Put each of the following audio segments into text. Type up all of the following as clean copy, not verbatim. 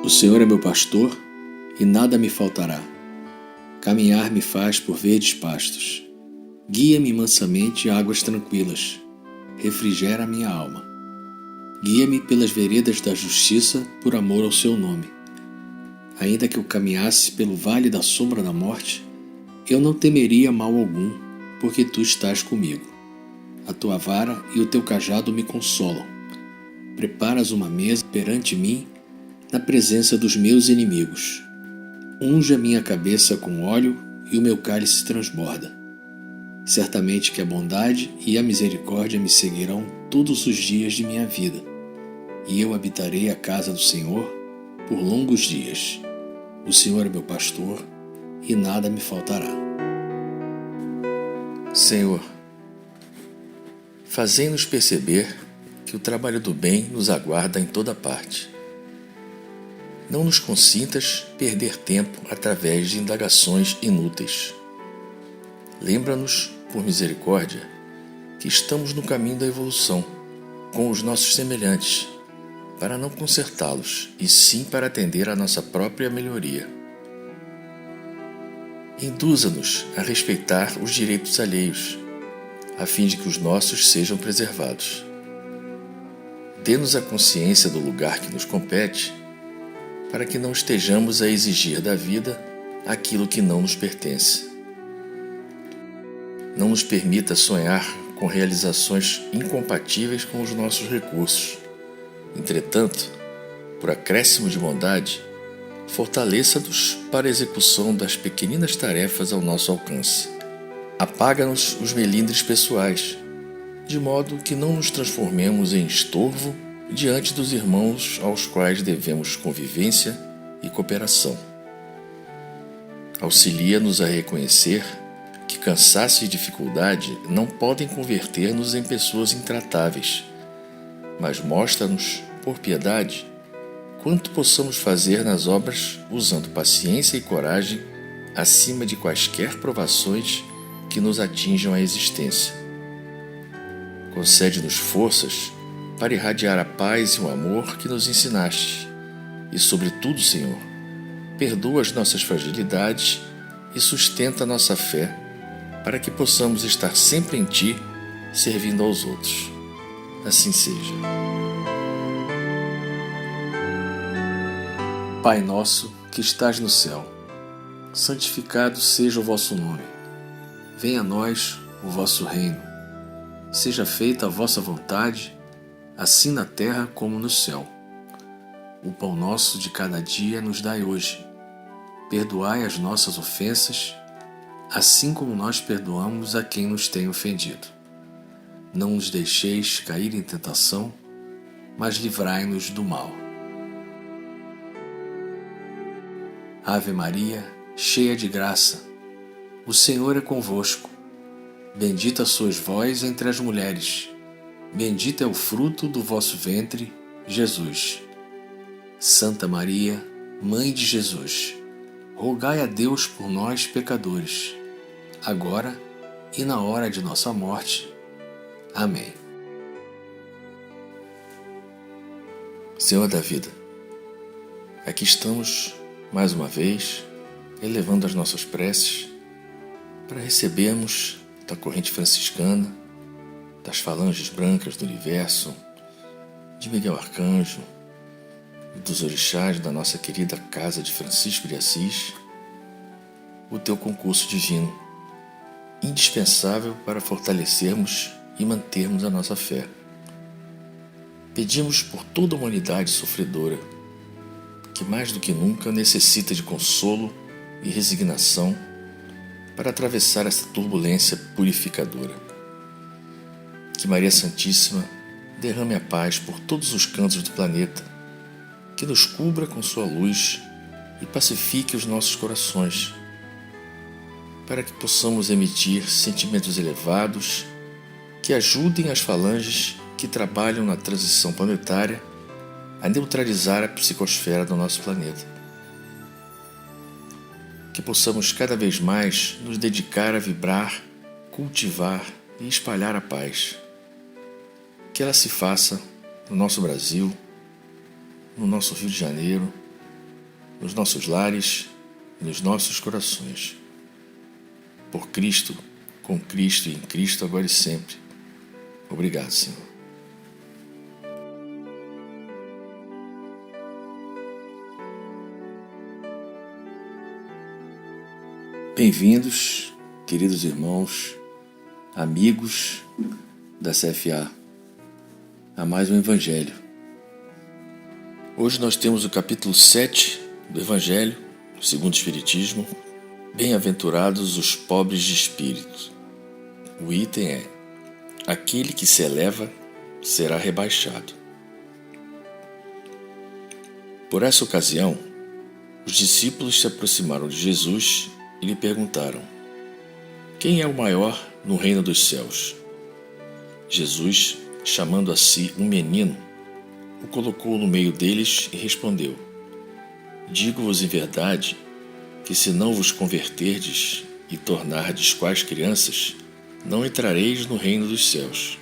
O Senhor é meu pastor, e nada me faltará. Caminhar me faz por verdes pastos. Guia-me mansamente a águas tranquilas. Refrigera a minha alma. Guia-me pelas veredas da justiça, por amor ao seu nome. Ainda que eu caminhasse pelo vale da sombra da morte, eu não temeria mal algum, porque tu estás comigo. A tua vara e o teu cajado me consolam. Preparas uma mesa perante mim, na presença dos meus inimigos. Unge a minha cabeça com óleo e o meu cálice transborda. Certamente que a bondade e a misericórdia me seguirão todos os dias de minha vida, e eu habitarei a casa do Senhor por longos dias. O Senhor é meu pastor, e nada me faltará. Senhor, fazei-nos perceber que o trabalho do bem nos aguarda em toda parte. Não nos consintas perder tempo através de indagações inúteis. Lembra-nos, por misericórdia, que estamos no caminho da evolução, com os nossos semelhantes, para não consertá-los, e sim para atender à nossa própria melhoria. Induza-nos a respeitar os direitos alheios, a fim de que os nossos sejam preservados. Dê-nos a consciência do lugar que nos compete, para que não estejamos a exigir da vida aquilo que não nos pertence. Não nos permita sonhar com realizações incompatíveis com os nossos recursos. Entretanto, por acréscimo de bondade, fortaleça-nos para a execução das pequeninas tarefas ao nosso alcance. Apaga-nos os melindres pessoais, de modo que não nos transformemos em estorvo diante dos irmãos aos quais devemos convivência e cooperação. Auxilia-nos a reconhecer que cansaço e dificuldade não podem converter-nos em pessoas intratáveis, mas mostra-nos, por piedade, quanto possamos fazer nas obras usando paciência e coragem acima de quaisquer provações que nos atinjam a existência. Concede-nos forças para irradiar a paz e o amor que nos ensinaste. E, sobretudo, Senhor, perdoa as nossas fragilidades e sustenta a nossa fé, para que possamos estar sempre em Ti, servindo aos outros. Assim seja. Pai nosso, que estás no céu, santificado seja o vosso nome. Venha a nós o vosso reino. Seja feita a vossa vontade, assim na terra como no céu. O pão nosso de cada dia nos dai hoje. Perdoai as nossas ofensas, assim como nós perdoamos a quem nos tem ofendido. Não nos deixeis cair em tentação, mas livrai-nos do mal. Ave Maria, cheia de graça, o Senhor é convosco. Bendita sois vós entre as mulheres. Bendito é o fruto do vosso ventre, Jesus. Santa Maria, Mãe de Jesus, rogai a Deus por nós, pecadores, agora e na hora de nossa morte. Amém. Senhor da vida, aqui estamos, mais uma vez, elevando as nossas preces para recebermos da corrente franciscana, das falanges brancas do universo, de Miguel Arcanjo, dos orixás da nossa querida Casa de Francisco de Assis, o teu concurso divino, indispensável para fortalecermos e mantermos a nossa fé. Pedimos por toda a humanidade sofredora, que mais do que nunca necessita de consolo e resignação para atravessar esta turbulência purificadora. Que Maria Santíssima derrame a paz por todos os cantos do planeta, que nos cubra com sua luz e pacifique os nossos corações, para que possamos emitir sentimentos elevados que ajudem as falanges que trabalham na transição planetária a neutralizar a psicosfera do nosso planeta. Que possamos cada vez mais nos dedicar a vibrar, cultivar e espalhar a paz. Que ela se faça no nosso Brasil, no nosso Rio de Janeiro, nos nossos lares e nos nossos corações. Por Cristo, com Cristo e em Cristo, agora e sempre. Obrigado, Senhor. Bem-vindos, queridos irmãos, amigos da CFA, a mais um Evangelho. Hoje nós temos o capítulo 7 do Evangelho, segundo o Espiritismo, Bem-aventurados os pobres de espírito. O item é: aquele que se eleva será rebaixado. Por essa ocasião, os discípulos se aproximaram de Jesus e lhe perguntaram: quem é o maior no reino dos céus? Jesus, chamando a si um menino, o colocou no meio deles e respondeu: digo-vos em verdade que se não vos converterdes e tornardes quais crianças, não entrareis no reino dos céus.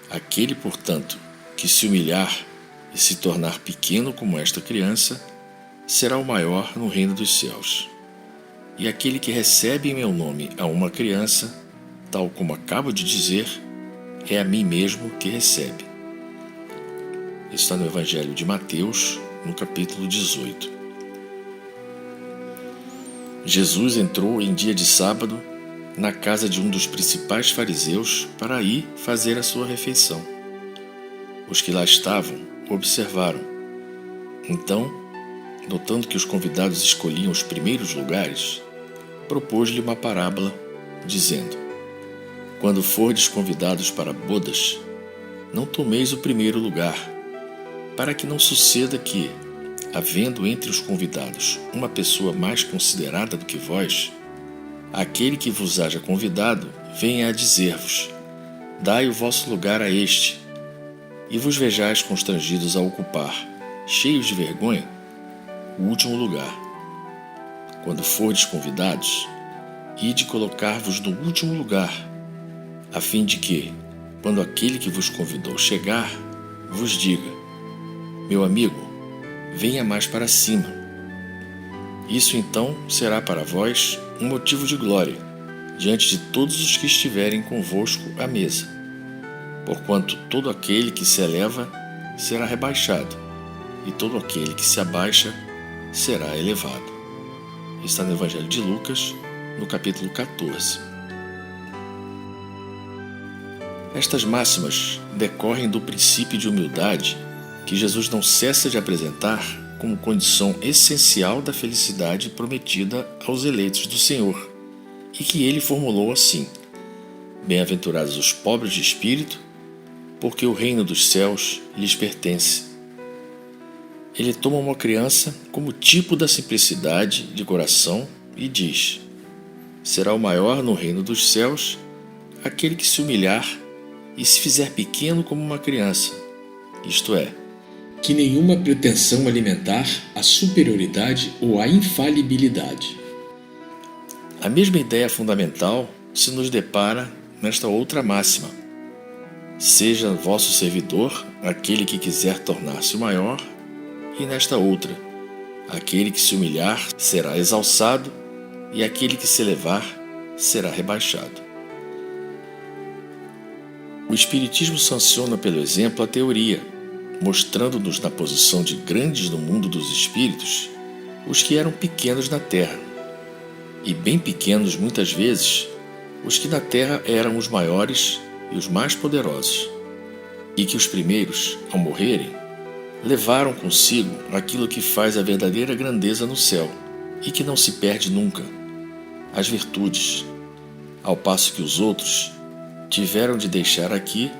Aquele, portanto, que se humilhar e se tornar pequeno como esta criança, será o maior no reino dos céus. E aquele que recebe em meu nome a uma criança, tal como acabo de dizer, é a mim mesmo que recebe. Está no Evangelho de Mateus, no capítulo 18. Jesus entrou em dia de sábado na casa de um dos principais fariseus para ir fazer a sua refeição. Os que lá estavam o observaram. Então, notando que os convidados escolhiam os primeiros lugares, propôs-lhe uma parábola, dizendo: quando fordes convidados para bodas, não tomeis o primeiro lugar, para que não suceda que, havendo entre os convidados uma pessoa mais considerada do que vós, aquele que vos haja convidado venha a dizer-vos: dai o vosso lugar a este, e vos vejais constrangidos a ocupar, cheios de vergonha, o último lugar. Quando fordes convidados, ide colocar-vos no último lugar, a fim de que, quando aquele que vos convidou chegar, vos diga: meu amigo, venha mais para cima. Isso então será para vós um motivo de glória, diante de todos os que estiverem convosco à mesa. Porquanto todo aquele que se eleva será rebaixado, e todo aquele que se abaixa será elevado. Está no Evangelho de Lucas, no capítulo 14. Estas máximas decorrem do princípio de humildade que Jesus não cessa de apresentar como condição essencial da felicidade prometida aos eleitos do Senhor, e que ele formulou assim: bem-aventurados os pobres de espírito, porque o reino dos céus lhes pertence. Ele toma uma criança como tipo da simplicidade de coração e diz: será o maior no reino dos céus aquele que se humilhar e se fizer pequeno como uma criança, isto é, que nenhuma pretensão alimentar a superioridade ou a infalibilidade. A mesma ideia fundamental se nos depara nesta outra máxima: seja vosso servidor aquele que quiser tornar-se o maior, e nesta outra: aquele que se humilhar será exalçado, e aquele que se elevar será rebaixado. O Espiritismo sanciona pelo exemplo a teoria, mostrando-nos na posição de grandes no mundo dos espíritos os que eram pequenos na terra, e bem pequenos muitas vezes os que na terra eram os maiores e os mais poderosos, e que os primeiros, ao morrerem, levaram consigo aquilo que faz a verdadeira grandeza no céu e que não se perde nunca, as virtudes, ao passo que os outros tiveram de deixar aqui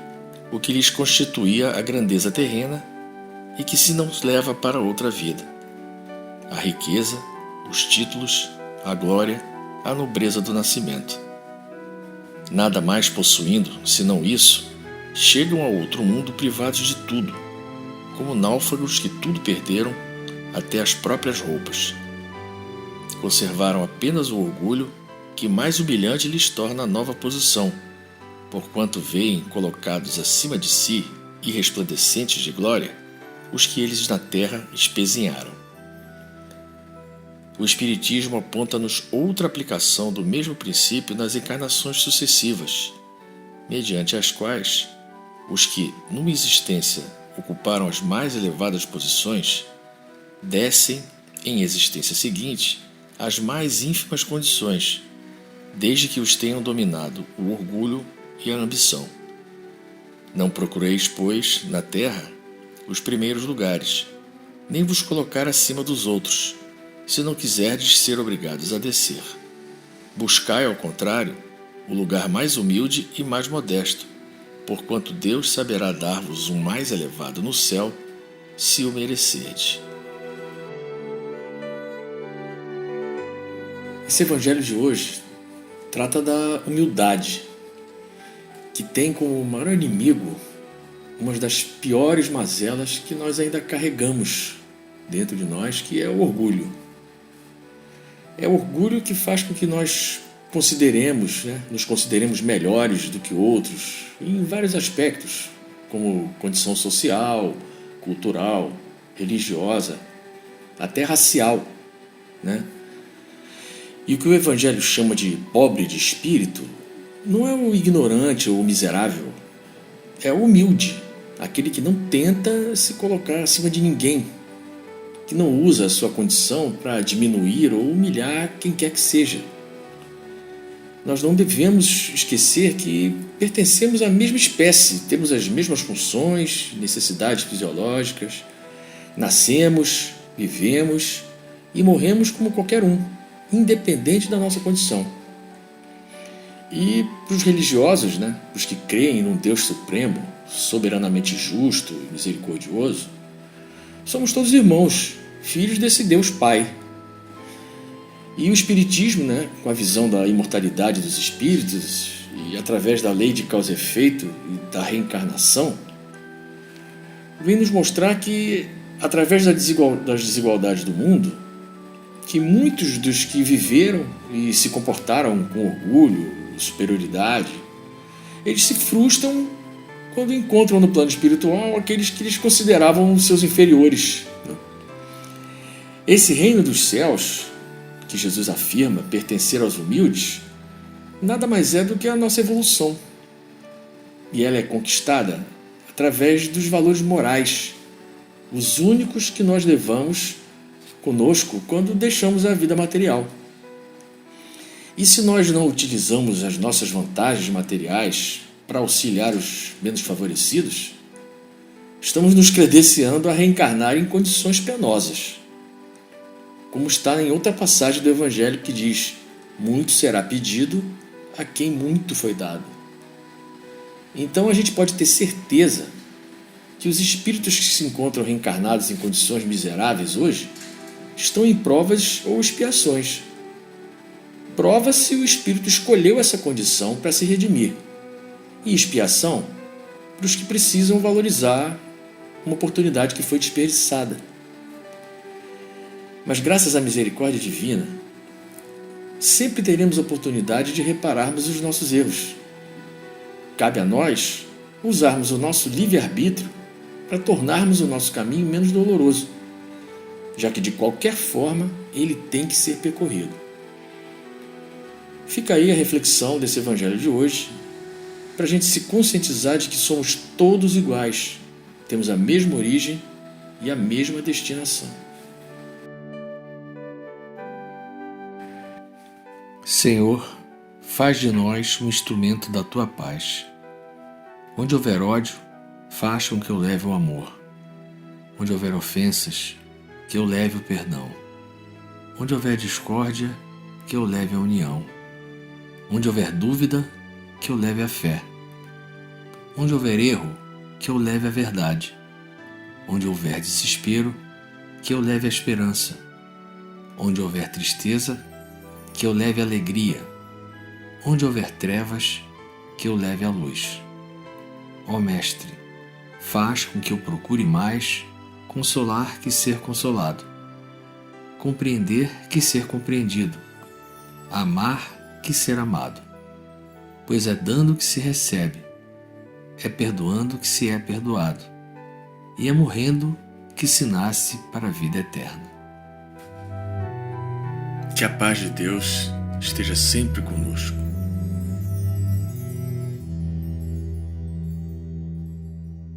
o que lhes constituía a grandeza terrena e que se não leva para outra vida: a riqueza, os títulos, a glória, a nobreza do nascimento. Nada mais possuindo, senão isso, chegam ao outro mundo privados de tudo, como náufragos que tudo perderam, até as próprias roupas. Conservaram apenas o orgulho que mais humilhante lhes torna a nova posição, porquanto veem colocados acima de si e resplandecentes de glória os que eles na terra espezinharam. o Espiritismo aponta-nos outra aplicação do mesmo princípio nas encarnações sucessivas, mediante as quais os que, numa existência, ocuparam as mais elevadas posições, descem, em existência seguinte, às mais ínfimas condições, desde que os tenham dominado o orgulho e a ambição. Não procureis, pois, na terra, os primeiros lugares, nem vos colocar acima dos outros, se não quiserdes ser obrigados a descer. Buscai, ao contrário, o lugar mais humilde e mais modesto, porquanto Deus saberá dar-vos um mais elevado no céu, se o merecerdes. Esse evangelho de hoje trata da humildade, que tem como maior inimigo uma das piores mazelas que nós ainda carregamos dentro de nós, que é o orgulho. É o orgulho que faz com que nós nos consideremos melhores do que outros, em vários aspectos, como condição social, cultural, religiosa, até racial, né? E o que o Evangelho chama de pobre de espírito não é o ignorante ou o miserável, é o humilde, aquele que não tenta se colocar acima de ninguém, que não usa a sua condição para diminuir ou humilhar quem quer que seja. Nós não devemos esquecer que pertencemos à mesma espécie, temos as mesmas funções, necessidades fisiológicas, nascemos, vivemos e morremos como qualquer um, independente da nossa condição. E para os religiosos, para os que creem num Deus supremo, soberanamente justo e misericordioso, somos todos irmãos, filhos desse Deus Pai. E o Espiritismo, com a visão da imortalidade dos espíritos e através da lei de causa e efeito e da reencarnação, vem nos mostrar que, através das desigualdades do mundo, que muitos dos que viveram e se comportaram com orgulho, superioridade, eles se frustram quando encontram no plano espiritual aqueles que eles consideravam seus inferiores. Esse reino dos céus, que Jesus afirma pertencer aos humildes, nada mais é do que a nossa evolução. E ela é conquistada através dos valores morais, os únicos que nós levamos conosco quando deixamos a vida material. E se nós não utilizamos as nossas vantagens materiais para auxiliar os menos favorecidos, estamos nos credenciando a reencarnar em condições penosas. Como está em outra passagem do Evangelho que diz: muito será pedido a quem muito foi dado. Então a gente pode ter certeza que os espíritos que se encontram reencarnados em condições miseráveis hoje estão em provas ou expiações. Prova se o espírito escolheu essa condição para se redimir, e expiação para os que precisam valorizar uma oportunidade que foi desperdiçada. Mas graças à misericórdia divina, sempre teremos a oportunidade de repararmos os nossos erros. Cabe a nós usarmos o nosso livre-arbítrio para tornarmos o nosso caminho menos doloroso, já que de qualquer forma ele tem que ser percorrido. Fica aí a reflexão desse Evangelho de hoje, para a gente se conscientizar de que somos todos iguais, temos a mesma origem e a mesma destinação. Senhor, faz de nós um instrumento da Tua paz. Onde houver ódio, faz com que eu leve o amor. Onde houver ofensas, que eu leve o perdão. Onde houver discórdia, que eu leve a união. Onde houver dúvida, que eu leve a fé. Onde houver erro, que eu leve a verdade. Onde houver desespero, que eu leve a esperança. Onde houver tristeza, que eu leve a alegria. Onde houver trevas, que eu leve a luz. Ó Mestre, faz com que eu procure mais consolar que ser consolado, compreender que ser compreendido, amar que ser amado. Pois é dando que se recebe, é perdoando que se é perdoado, e é morrendo que se nasce para a vida eterna. Que a paz de Deus esteja sempre conosco.